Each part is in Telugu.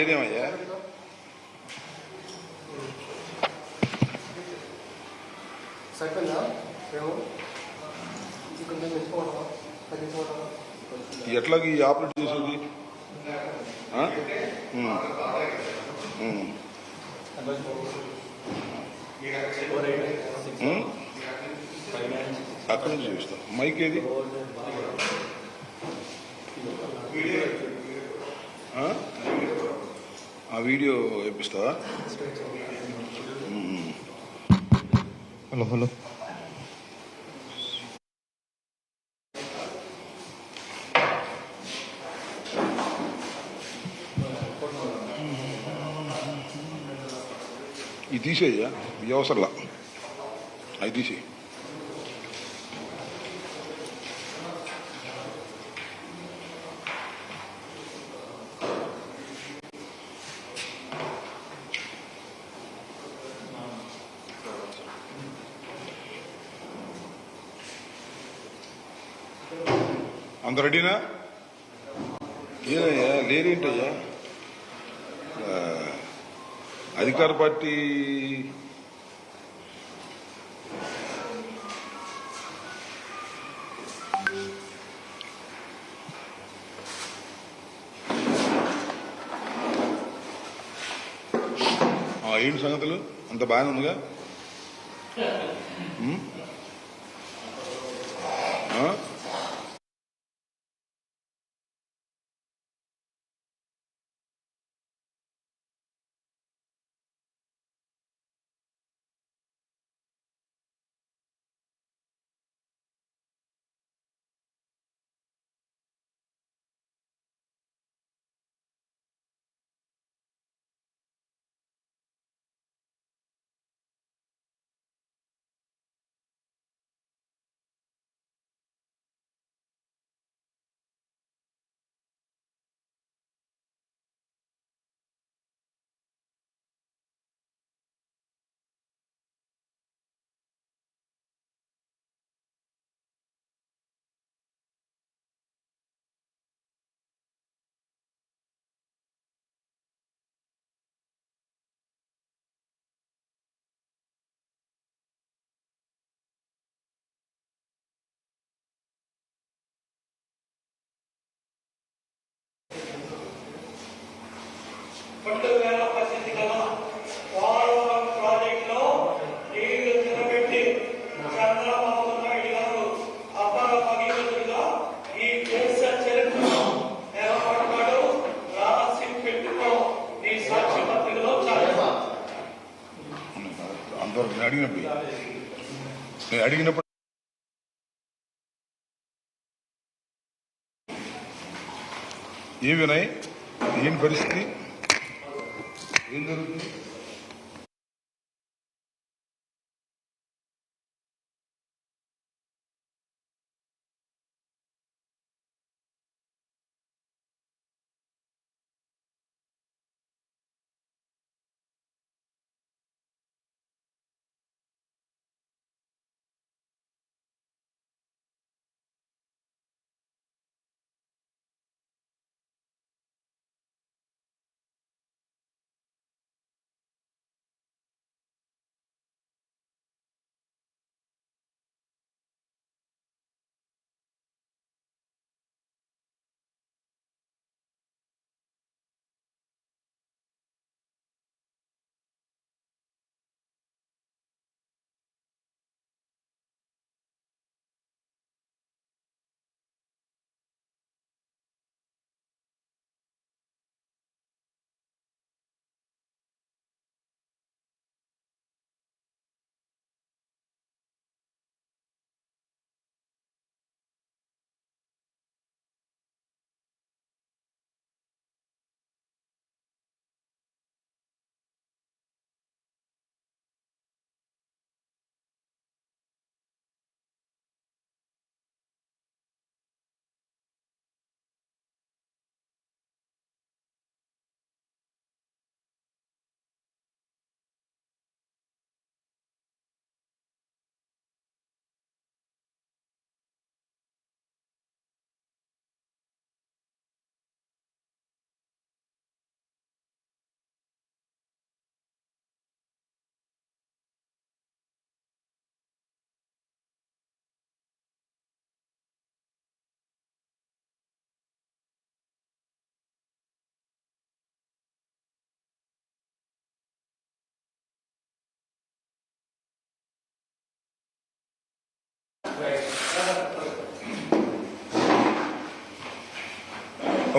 లేదేమయ్యా? ఎట్లాగ ఈ ఆపరేట్ చేసేది? అక్కడి నుంచి చూస్తాం. మైక్ ఏది? ఆ వీడియో వేపిస్తావా? Hello hello. ఇది తీసేయ్యా, ఇది అవసరంలా, అది తీసేయి. అంత రెడీనా? ఏదయ్యా లేదేంటయ్యా? అధికార పార్టీ ఏంటి సంగతులు? అంత బాగానే ఉందిగా? ప్రాజెక్టులో నీళ్లు తినబెట్టి చంద్రబాబు నాయుడు గారు అపర భగీరథుడిగా ఈ దేశ చరిత్రలో నిలబడతాడు. రాసి పెట్టుకో, నీ సాక్షి పత్రికలో చాలా అంతవరకు అడిగినప్పుడు ఏం వినయ్, ఏం పరిస్థితి, ఏం జరుగుతుంది?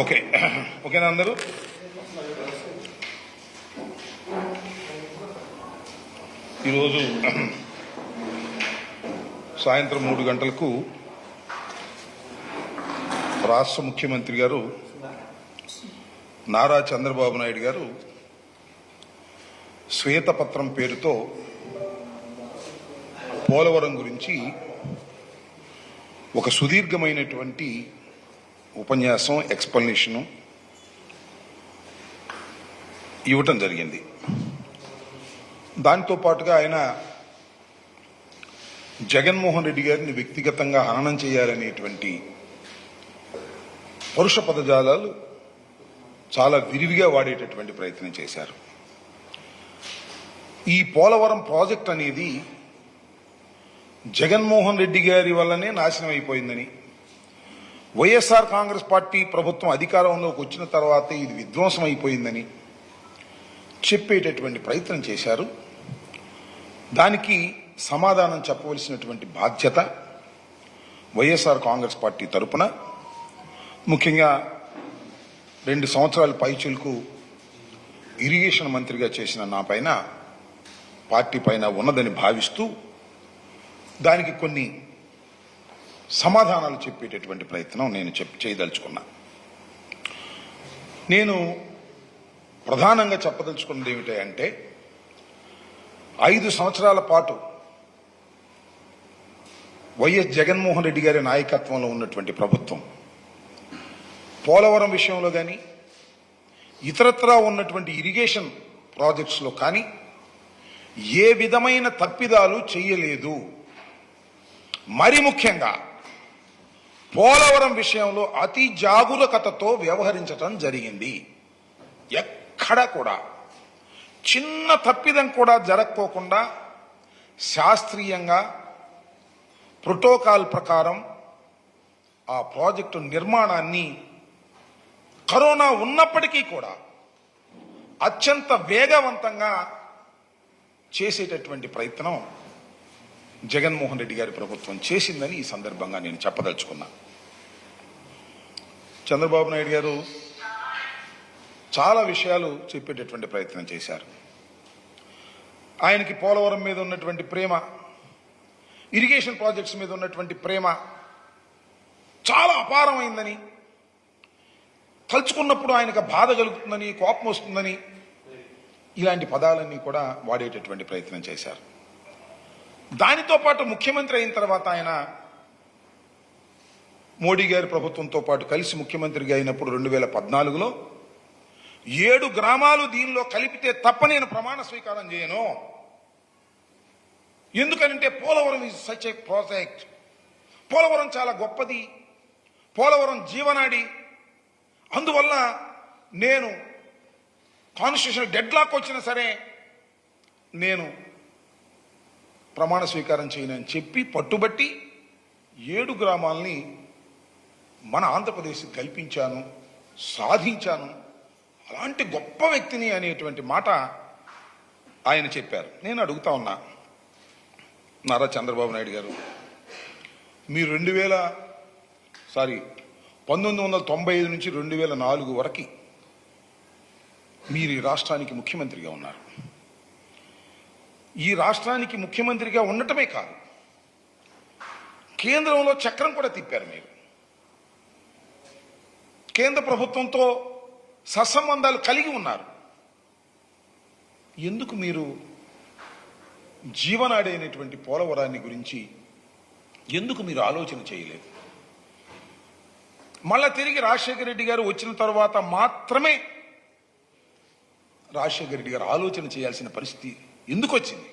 ఓకే, ఓకేనా అందరూ? ఈరోజు సాయంత్రం 3 గంటలకు రాష్ట్ర ముఖ్యమంత్రి గారు నారా చంద్రబాబు నాయుడు గారు శ్వేతపత్రం పేరుతో పోలవరం గురించి ఒక సుదీర్ఘమైనటువంటి ఉపన్యాసం, ఎక్స్ప్లెనేషను ఇవ్వటం జరిగింది. దాంతో పాటుగా ఆయన జగన్మోహన్ రెడ్డి గారిని వ్యక్తిగతంగా హననం చేయాలనేటువంటి పరుష పదజాలాలు చాలా విరివిగా వాడేటటువంటి ప్రయత్నం చేశారు. ఈ పోలవరం ప్రాజెక్ట్ అనేది జగన్మోహన్ రెడ్డి గారి వల్లనే నాశనం అయిపోయిందని, వైఎస్ఆర్ కాంగ్రెస్ పార్టీ ప్రభుత్వం అధికారంలోకి వచ్చిన తర్వాత ఇది విధ్వంసం అయిపోయిందని చెప్పేటటువంటి ప్రయత్నం చేశారు. దానికి సమాధానం చెప్పవలసినటువంటి బాధ్యత వైఎస్ఆర్ కాంగ్రెస్ పార్టీ తరపున, ముఖ్యంగా 2 సంవత్సరాల పైచిలకు ఇరిగేషన్ మంత్రిగా చేసిన నా పైన, పార్టీ పైన ఉన్నదని భావిస్తూ దానికి కొన్ని సమాధానాలు చెప్పేటటువంటి ప్రయత్నం నేను చేయదలుచుకున్నా. నేను ప్రధానంగా చెప్పదలుచుకున్నది ఏమిటి అంటే, 5 సంవత్సరాల పాటు వైఎస్ జగన్మోహన్ రెడ్డి గారి నాయకత్వంలో ఉన్నటువంటి ప్రభుత్వం పోలవరం విషయంలో కానీ, ఇతరత్రా ఉన్నటువంటి ఇరిగేషన్ ప్రాజెక్ట్స్లో కానీ ఏ విధమైన తప్పిదాలు చేయలేదు. మరి ముఖ్యంగా పోలవరం విషయంలో అతి జాగరూకతతో వ్యవహరించడం జరిగింది. ఎక్కడ కూడా చిన్న తప్పిదం కూడా జరగకోకుండా శాస్త్రీయంగా ప్రోటోకాల్ ప్రకారం ఆ ప్రాజెక్టు నిర్మాణాన్ని కరోనా ఉన్నప్పటికీ కూడా అత్యంత వేగవంతంగా చేసేటటువంటి ప్రయత్నం జగన్మోహన్ రెడ్డి గారి ప్రభుత్వం చేసిందని ఈ సందర్భంగా నేను చెప్పదలుచుకున్నా. చంద్రబాబు నాయుడు గారు చాలా విషయాలు చెప్పేటటువంటి ప్రయత్నం చేశారు. ఆయనకి పోలవరం మీద ఉన్నటువంటి ప్రేమ, ఇరిగేషన్ ప్రాజెక్ట్స్ మీద ఉన్నటువంటి ప్రేమ చాలా అపారమైందని, తలుచుకున్నప్పుడు ఆయనకు బాధ కలుగుతుందని, కోపం వస్తుందని, ఇలాంటి పదాలన్నీ కూడా వాడేటటువంటి ప్రయత్నం చేశారు. దానితో పాటు ముఖ్యమంత్రి అయిన తర్వాత ఆయన మోడీ గారి ప్రభుత్వంతో పాటు కలిసి ముఖ్యమంత్రిగా అయినప్పుడు 2014లో 7 గ్రామాలు దీనిలో కలిపితే తప్ప నేను ప్రమాణ స్వీకారం చేయను. ఎందుకంటే Polavaram is such a project, Polavaram చాలా గొప్పది, పోలవరం జీవనాడి, అందువల్ల నేను కాన్స్టిట్యూషన్ డెడ్ లాక్ వచ్చినా సరే నేను ప్రమాణ స్వీకారం చేయనని చెప్పి పట్టుబట్టి 7 గ్రామాలని మన ఆంధ్రప్రదేశ్ కల్పించాను, సాధించాను, అలాంటి గొప్ప వ్యక్తిని అనేటువంటి మాట ఆయన చెప్పారు. నేను అడుగుతా ఉన్నా, నారా చంద్రబాబు నాయుడు గారు, మీరు 1995 నుంచి 2004 వరకు మీరు ఈ రాష్ట్రానికి ముఖ్యమంత్రిగా ఉన్నారు. ఈ రాష్ట్రానికి ముఖ్యమంత్రిగా ఉండటమే కాదు, కేంద్రంలో చక్రం కూడా తిప్పారు. మీరు కేంద్ర ప్రభుత్వంతో సత్సంబంధాలు కలిగి ఉన్నారు. ఎందుకు మీరు జీవనాడి అయినటువంటి పోలవరాన్ని గురించి ఎందుకు మీరు ఆలోచన చేయలేదు? మళ్ళా తిరిగి రాజశేఖర రెడ్డి గారు వచ్చిన తర్వాత మాత్రమే రాజశేఖర రెడ్డి గారు ఆలోచన చేయాల్సిన పరిస్థితి ఎందుకు వచ్చింది?